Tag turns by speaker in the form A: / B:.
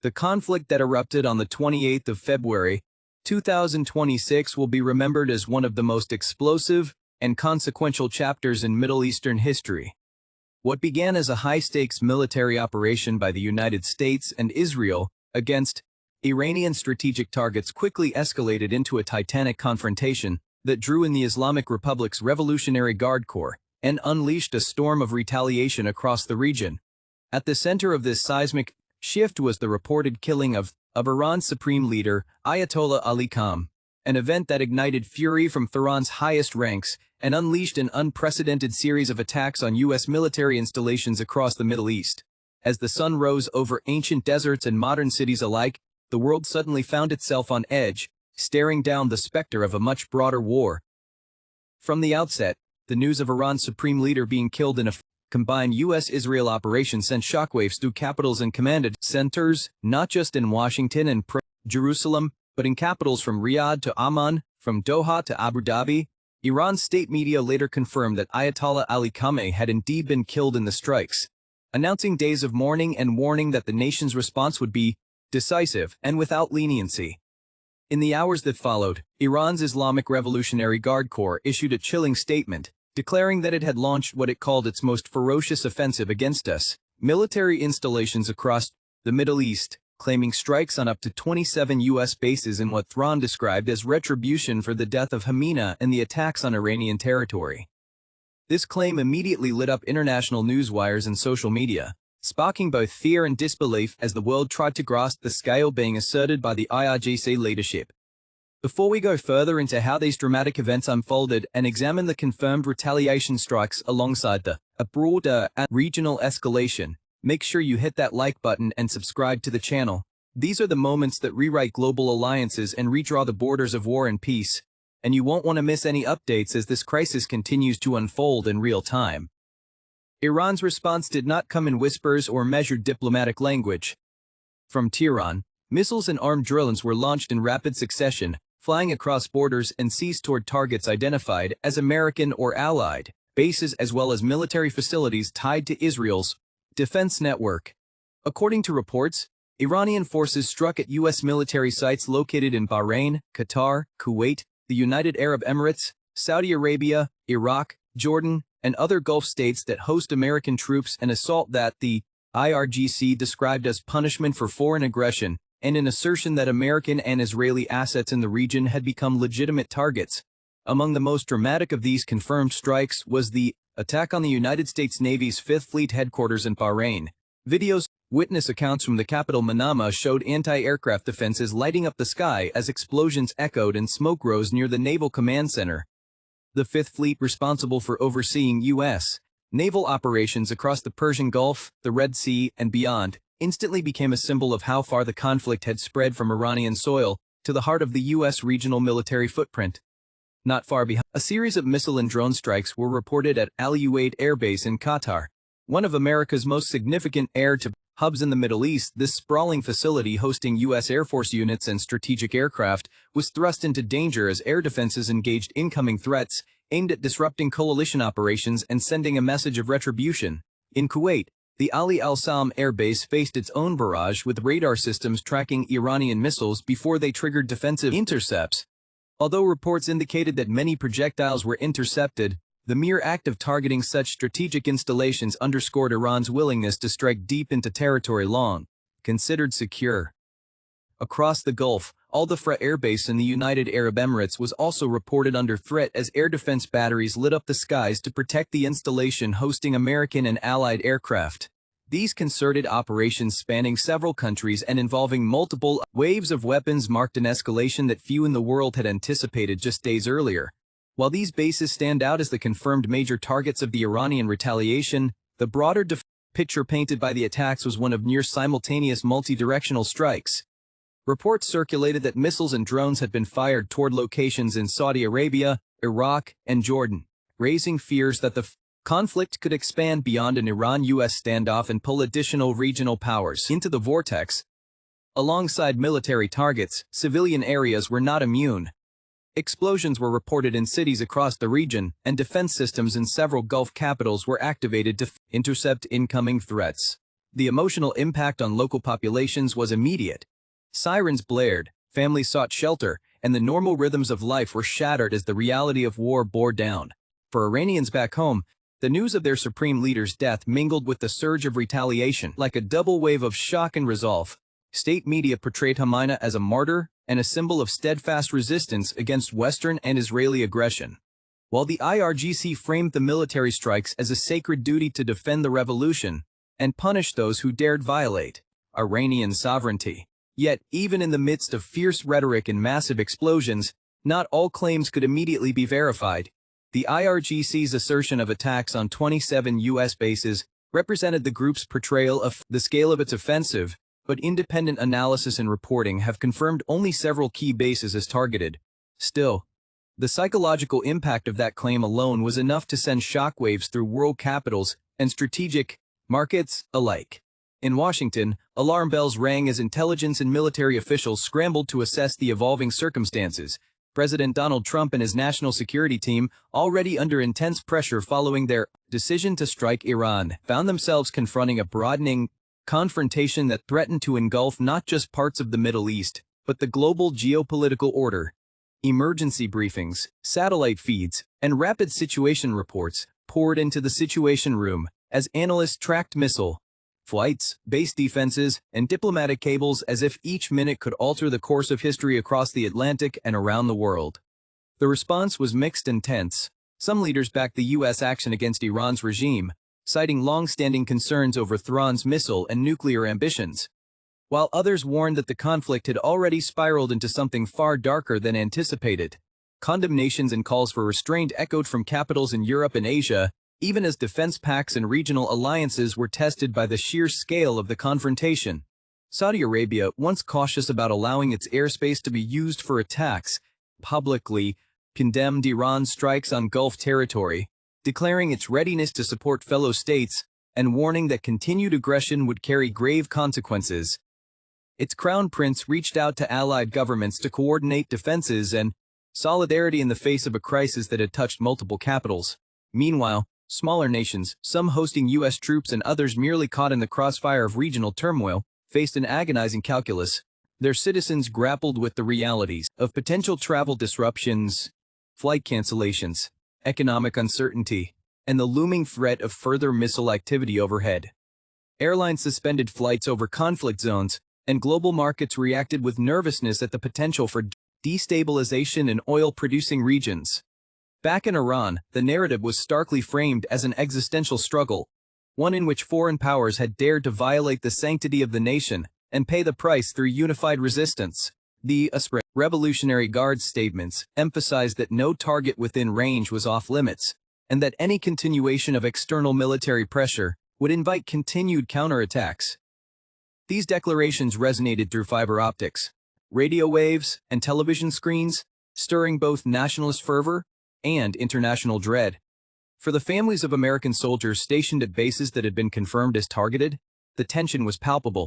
A: The conflict that erupted on the 28th of February, 2026 will be remembered as one of the most explosive and consequential chapters in Middle Eastern history. What began as a high-stakes military operation by the United States and Israel against Iranian strategic targets quickly escalated into a titanic confrontation that drew in the Islamic Republic's Revolutionary Guard Corps and unleashed a storm of retaliation across the region. At the center of this seismic shift was the reported killing of Iran's supreme leader, Ayatollah Ali Khamenei, an event that ignited fury from Tehran's highest ranks and unleashed an unprecedented series of attacks on U.S. military installations across the Middle East. As the sun rose over ancient deserts and modern cities alike, the world suddenly found itself on edge, staring down the specter of a much broader war. From the outset, the news of Iran's supreme leader being killed in a combined U.S.-Israel operation sent shockwaves through capitals and command centers, not just in Washington and Jerusalem, but in capitals from Riyadh to Amman, from Doha to Abu Dhabi. Iran's state media later confirmed that Ayatollah Ali Khamenei had indeed been killed in the strikes, announcing days of mourning and warning that the nation's response would be decisive and without leniency. In the hours that followed, Iran's Islamic Revolutionary Guard Corps issued a chilling statement, declaring that it had launched what it called its most ferocious offensive against us, military installations across the Middle East, claiming strikes on up to 27 U.S. bases in what Tehran described as retribution for the death of Khamenei and the attacks on Iranian territory. This claim immediately lit up international news wires and social media, sparking both fear and disbelief as the world tried to grasp the scale being asserted by the IRGC leadership. Before we go further into how these dramatic events unfolded and examine the confirmed retaliation strikes alongside the broader and regional escalation, make sure you hit that like button and subscribe to the channel. These are the moments that rewrite global alliances and redraw the borders of war and peace, and you won't want to miss any updates as this crisis continues to unfold in real time. Iran's response did not come in whispers or measured diplomatic language. From Tehran, missiles and armed drones were launched in rapid succession, flying across borders and seas toward targets identified as American or Allied bases as well as military facilities tied to Israel's defense network. According to reports, Iranian forces struck at U.S. military sites located in Bahrain, Qatar, Kuwait, the United Arab Emirates, Saudi Arabia, Iraq, Jordan, and other Gulf states that host American troops, an assault that the IRGC described as punishment for foreign aggression, and an assertion that American and Israeli assets in the region had become legitimate targets. Among the most dramatic of these confirmed strikes was the attack on the United States Navy's 5th Fleet headquarters in Bahrain. Videos, witness accounts from the capital Manama showed anti-aircraft defenses lighting up the sky as explosions echoed and smoke rose near the Naval Command Center. The 5th Fleet, responsible for overseeing U.S. naval operations across the Persian Gulf, the Red Sea, and beyond, instantly became a symbol of how far the conflict had spread from Iranian soil to the heart of the U.S. regional military footprint. Not far behind, a series of missile and drone strikes were reported at Al Udeid Air Base in Qatar, one of America's most significant air-to hubs in the Middle East. This sprawling facility hosting U.S. Air Force units and strategic aircraft was thrust into danger as air defenses engaged incoming threats aimed at disrupting coalition operations and sending a message of retribution. In Kuwait, the Ali al-Salm Air Base faced its own barrage with radar systems tracking Iranian missiles before they triggered defensive intercepts. Although reports indicated that many projectiles were intercepted, the mere act of targeting such strategic installations underscored Iran's willingness to strike deep into territory long considered secure. Across the Gulf, Al-Dhafra Air Base in the United Arab Emirates was also reported under threat as air defense batteries lit up the skies to protect the installation hosting American and Allied aircraft. These concerted operations spanning several countries and involving multiple waves of weapons marked an escalation that few in the world had anticipated just days earlier. While these bases stand out as the confirmed major targets of the Iranian retaliation, the broader picture painted by the attacks was one of near simultaneous multi-directional strikes. Reports circulated that missiles and drones had been fired toward locations in Saudi Arabia, Iraq, and Jordan, raising fears that the conflict could expand beyond an Iran-US standoff and pull additional regional powers into the vortex. Alongside military targets, civilian areas were not immune. Explosions were reported in cities across the region, and defense systems in several Gulf capitals were activated to intercept incoming threats. The emotional impact on local populations was immediate. Sirens blared, families sought shelter, and the normal rhythms of life were shattered as the reality of war bore down. For Iranians back home, the news of their supreme leader's death mingled with the surge of retaliation. Like a double wave of shock and resolve, state media portrayed Khamenei as a martyr and a symbol of steadfast resistance against Western and Israeli aggression, while the IRGC framed the military strikes as a sacred duty to defend the revolution and punish those who dared violate Iranian sovereignty. Yet, even in the midst of fierce rhetoric and massive explosions, not all claims could immediately be verified. The IRGC's assertion of attacks on 27 U.S. bases represented the group's portrayal of the scale of its offensive, but independent analysis and reporting have confirmed only several key bases as targeted. Still, the psychological impact of that claim alone was enough to send shockwaves through world capitals and strategic markets alike. In Washington, alarm bells rang as intelligence and military officials scrambled to assess the evolving circumstances. President Donald Trump and his national security team, already under intense pressure following their decision to strike Iran, found themselves confronting a broadening confrontation that threatened to engulf not just parts of the Middle East, but the global geopolitical order. Emergency briefings, satellite feeds, and rapid situation reports poured into the Situation Room as analysts tracked missile flights, base defenses, and diplomatic cables as if each minute could alter the course of history across the Atlantic and around the world. The response was mixed and tense. Some leaders backed the U.S. action against Iran's regime, citing long-standing concerns over Tehran's missile and nuclear ambitions, while others warned that the conflict had already spiraled into something far darker than anticipated. Condemnations and calls for restraint echoed from capitals in Europe and Asia, even as defense pacts and regional alliances were tested by the sheer scale of the confrontation. Saudi Arabia, once cautious about allowing its airspace to be used for attacks, publicly condemned Iran's strikes on Gulf territory, declaring its readiness to support fellow states and warning that continued aggression would carry grave consequences. Its crown prince reached out to allied governments to coordinate defenses and solidarity in the face of a crisis that had touched multiple capitals. Meanwhile, smaller nations, some hosting U.S. troops and others merely caught in the crossfire of regional turmoil, faced an agonizing calculus. Their citizens grappled with the realities of potential travel disruptions, flight cancellations, economic uncertainty, and the looming threat of further missile activity overhead. Airlines suspended flights over conflict zones, and global markets reacted with nervousness at the potential for destabilization in oil-producing regions. Back in Iran, the narrative was starkly framed as an existential struggle, one in which foreign powers had dared to violate the sanctity of the nation and pay the price through unified resistance. The Revolutionary Guard's statements emphasized that no target within range was off-limits, and that any continuation of external military pressure would invite continued counterattacks. These declarations resonated through fiber optics, radio waves, and television screens, stirring both nationalist fervor and international dread. For the families of American soldiers stationed at bases that had been confirmed as targeted, the tension was palpable.